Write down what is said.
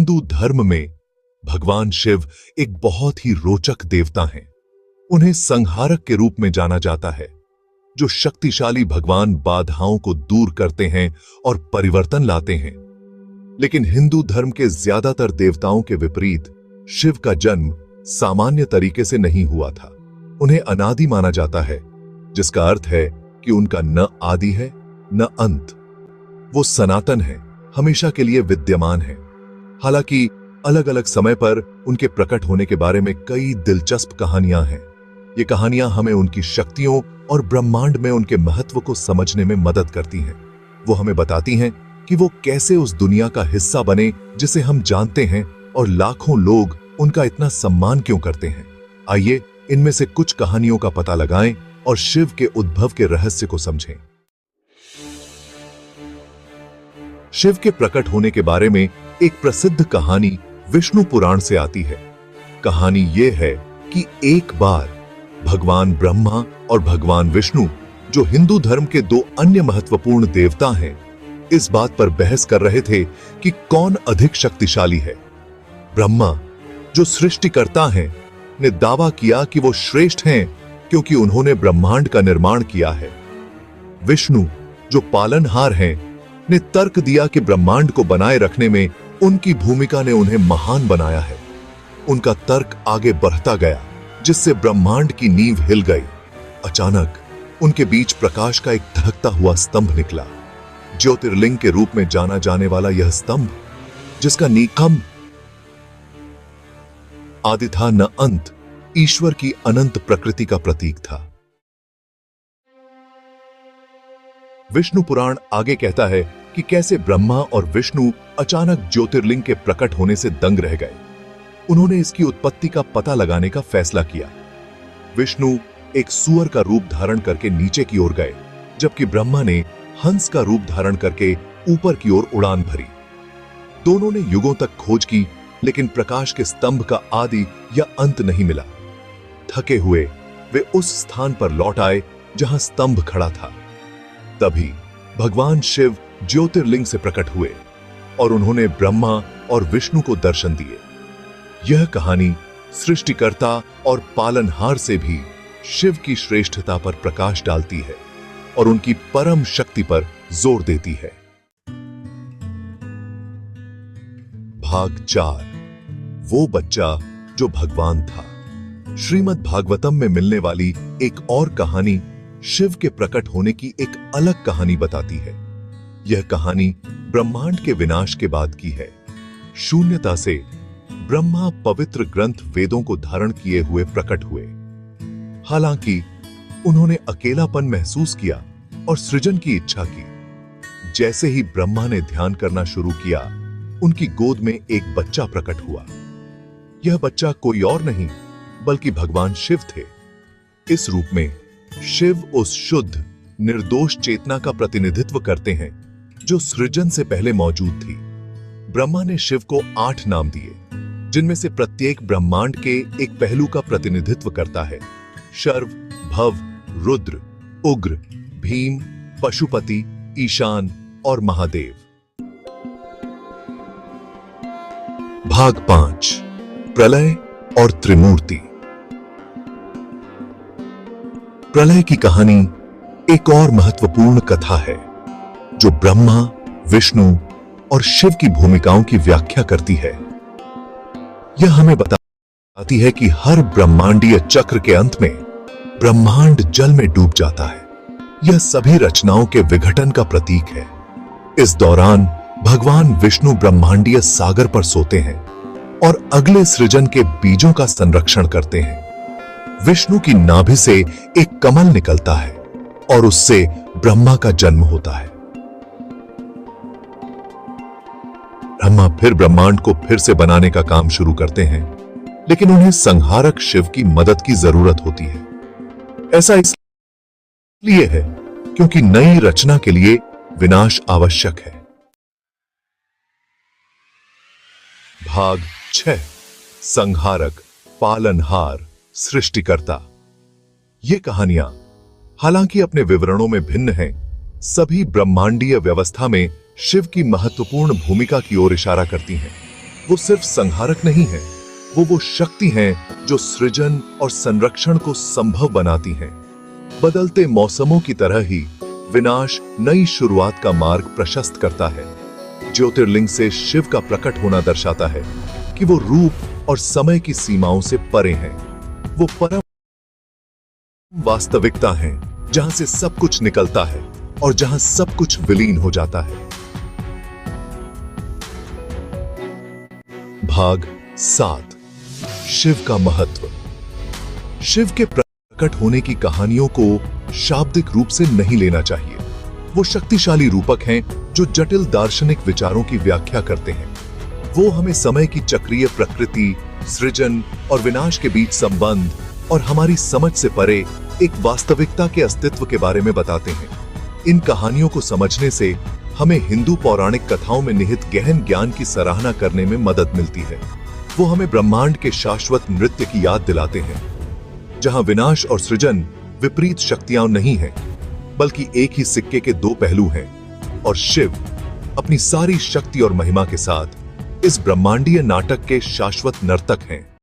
हिंदू धर्म में भगवान शिव एक बहुत ही रोचक देवता हैं। उन्हें संहारक के रूप में जाना जाता है। जो शक्तिशाली भगवान बाधाओं को दूर करते हैं और परिवर्तन लाते हैं। लेकिन हिंदू धर्म के ज्यादातर देवताओं के विपरीत शिव का जन्म सामान्य तरीके से नहीं हुआ था। उन्हें अनादि माना जाता है, जिसका अर्थ है कि उनका न आदि है न अंत। वो सनातन है, हमेशा के लिए विद्यमान है। हालांकि अलग अलग समय पर उनके प्रकट होने के बारे में कई दिलचस्प कहानियां हैं। ये कहानियां हमें उनकी शक्तियों और ब्रह्मांड में उनके महत्व को समझने में मदद करती हैं। वो हमें बताती हैं कि वो कैसे उस दुनिया का हिस्सा बने जिसे हम जानते हैं और लाखों लोग उनका इतना सम्मान क्यों करते हैं। आइए इनमें से कुछ कहानियों का पता लगाएं और शिव के उद्भव के रहस्य को समझें। शिव के प्रकट होने के बारे में एक प्रसिद्ध कहानी विष्णु पुराण से आती है। कहानी यह है कि एक बार भगवान ब्रह्मा और भगवान विष्णु, जो हिंदू धर्म के दो अन्य महत्वपूर्ण देवता हैं, इस बात पर बहस कर रहे थे कि कौन अधिक शक्तिशाली है। ब्रह्मा, जो सृष्टिकर्ता हैं, ने दावा किया कि वो श्रेष्ठ हैं क्योंकि उन्होंने ब्रह्मांड का निर्माण किया है। विष्णु, जो पालनहार हैं, ने तर्क दिया कि ब्रह्मांड को बनाए रखने में उनकी भूमिका ने उन्हें महान बनाया है। उनका तर्क आगे बढ़ता गया, जिससे ब्रह्मांड की नींव हिल गई। अचानक उनके बीच प्रकाश का एक धड़कता हुआ स्तंभ निकला। ज्योतिर्लिंग के रूप में जाना जाने वाला यह स्तंभ, जिसका नीकम आदि था न अंत, ईश्वर की अनंत प्रकृति का प्रतीक था। विष्णु पुराण आगे कहता है कि कैसे ब्रह्मा और विष्णु अचानक ज्योतिर्लिंग के प्रकट होने से दंग रह गए। उन्होंने इसकी उत्पत्ति का पता लगाने का फैसला किया। विष्णु एक सूअर का रूप धारण करके नीचे की ओर गए, जबकि ब्रह्मा ने हंस का रूप धारण करके ऊपर की ओर उड़ान भरी। दोनों ने युगों तक खोज की, लेकिन प्रकाश के स्तंभ का आदि या अंत नहीं मिला। थके हुए वे उस स्थान पर लौट आए जहां स्तंभ खड़ा था। तभी भगवान शिव ज्योतिर्लिंग से प्रकट हुए और उन्होंने ब्रह्मा और विष्णु को दर्शन दिए। यह कहानी सृष्टिकर्ता और पालनहार से भी शिव की श्रेष्ठता पर प्रकाश डालती है और उनकी परम शक्ति पर जोर देती है। भाग 4, वो बच्चा जो भगवान था। श्रीमद् भागवतम में मिलने वाली एक और कहानी शिव के प्रकट होने की एक अलग कहानी बताती है। यह कहानी ब्रह्मांड के विनाश के बाद की है। शून्यता से ब्रह्मा पवित्र ग्रंथ वेदों को धारण किए हुए प्रकट हुए। हालांकि उन्होंने अकेलापन महसूस किया और सृजन की इच्छा की। जैसे ही ब्रह्मा ने ध्यान करना शुरू किया, उनकी गोद में एक बच्चा प्रकट हुआ। यह बच्चा कोई और नहीं बल्कि भगवान शिव थे। इस रूप में शिव उस शुद्ध, निर्दोष चेतना का प्रतिनिधित्व करते हैं जो सृजन से पहले मौजूद थी। ब्रह्मा ने शिव को 8 नाम दिए, जिनमें से प्रत्येक ब्रह्मांड के एक पहलू का प्रतिनिधित्व करता है। शर्व, भव, रुद्र, उग्र, भीम, पशुपति, ईशान और महादेव। भाग 5, प्रलय और त्रिमूर्ति। प्रलय की कहानी एक और महत्वपूर्ण कथा है जो ब्रह्मा, विष्णु और शिव की भूमिकाओं की व्याख्या करती है। यह हमें बताती है कि हर ब्रह्मांडीय चक्र के अंत में ब्रह्मांड जल में डूब जाता है। यह सभी रचनाओं के विघटन का प्रतीक है। इस दौरान भगवान विष्णु ब्रह्मांडीय सागर पर सोते हैं और अगले सृजन के बीजों का संरक्षण करते हैं। विष्णु की नाभि से एक कमल निकलता है और उससे ब्रह्मा का जन्म होता है। ब्रह्मा फिर ब्रह्मांड को फिर से बनाने का काम शुरू करते हैं, लेकिन उन्हें संहारक शिव की मदद की जरूरत होती है। ऐसा इसलिए है क्योंकि नई रचना के लिए विनाश आवश्यक है। भाग 6, संहारक, पालनहार, सृष्टिकर्ता। ये कहानियां हालांकि अपने विवरणों में भिन्न हैं, सभी ब्रह्मांडीय व्यवस्था में शिव की महत्वपूर्ण भूमिका की ओर इशारा करती हैं। वो सिर्फ संहारक नहीं है, वो शक्ति हैं जो सृजन और संरक्षण को संभव बनाती हैं। बदलते मौसमों की तरह ही विनाश नई शुरुआत का मार्ग प्रशस्त करता है। ज्योतिर्लिंग से शिव का प्रकट होना दर्शाता है कि वो रूप और समय की सीमाओं से परे हैं। वो परम वास्तविकता है जहां से सब कुछ निकलता है और जहां सब कुछ विलीन हो जाता है। भाग 7, शिव का महत्व। शिव के प्रकट होने की कहानियों को शाब्दिक रूप से नहीं लेना चाहिए। वो शक्तिशाली रूपक हैं जो जटिल दार्शनिक विचारों की व्याख्या करते हैं। वो हमें समय की चक्रीय प्रकृति, सृजन और विनाश के बीच संबंध और हमारी समझ से परे एक वास्तविकता के अस्तित्व के बारे में बताते हैं। इन कहानियों को समझने से हमें हिंदू पौराणिक कथाओं में निहित गहन ज्ञान की सराहना करने में मदद मिलती है। वो हमें ब्रह्मांड के शाश्वत नृत्य की याद दिलाते हैं, जहां विनाश और सृजन विपरीत शक्तियां नहीं हैं, बल्कि एक ही सिक्के के दो पहलू हैं। और शिव अपनी सारी शक्ति और महिमा के साथ इस ब्रह्मांडीय नाटक के शाश्वत नर्तक हैं।